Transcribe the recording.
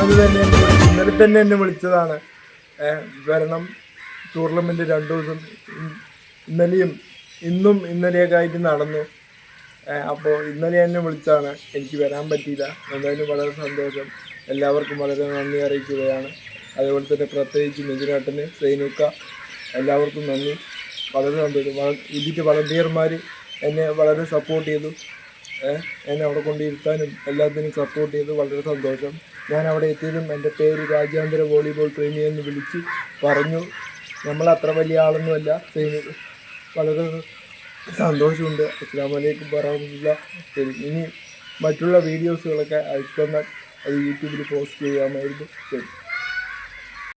ഇന്നലെ തന്നെ എന്നെ വിളിച്ചതാണ്. വരണം, ടൂർണമെൻറ്റ് 2 ദിവസം ഇന്നലെയും ഇന്നലെയൊക്കെ ആയിട്ട് നടന്നു. അപ്പോൾ ഇന്നലെ എന്നെ വിളിച്ചാണ്, എനിക്ക് വരാൻ പറ്റിയില്ല. എന്തായാലും വളരെ സന്തോഷം. എല്ലാവർക്കും വളരെ നന്ദി അറിയിക്കുകയാണ്. അതുപോലെ തന്നെ പ്രത്യേകിച്ച് മിഥുനേട്ടന്, സൈനുക്ക, എല്ലാവർക്കും നന്ദി. വളരെ സന്തോഷം. ഇതിൻ്റെ വളണ്ടിയർമാർ എന്നെ വളരെ സപ്പോർട്ട് ചെയ്തു. എന്നെ അവിടെ കൊണ്ടിരുത്താനും എല്ലാത്തിനും സപ്പോർട്ട് ചെയ്തു. വളരെ സന്തോഷം. ഞാൻ അവിടെ എത്തിയതും എൻ്റെ പേര് രാജ്യാന്തര വോളിബോൾ പ്രേമി എന്ന് വിളിച്ച് പറഞ്ഞു. നമ്മളത്ര വലിയ ആളൊന്നുമല്ല. വളരെ സന്തോഷമുണ്ട്. അസ്സലാമു അലൈക്കും വറഹ്മത്തുള്ളാഹി. ഇനി മറ്റുള്ള വീഡിയോസുകളൊക്കെ അയച്ചു തന്നാൽ അത് യൂട്യൂബിൽ പോസ്റ്റ് ചെയ്യാമായിരുന്നു. ശരി.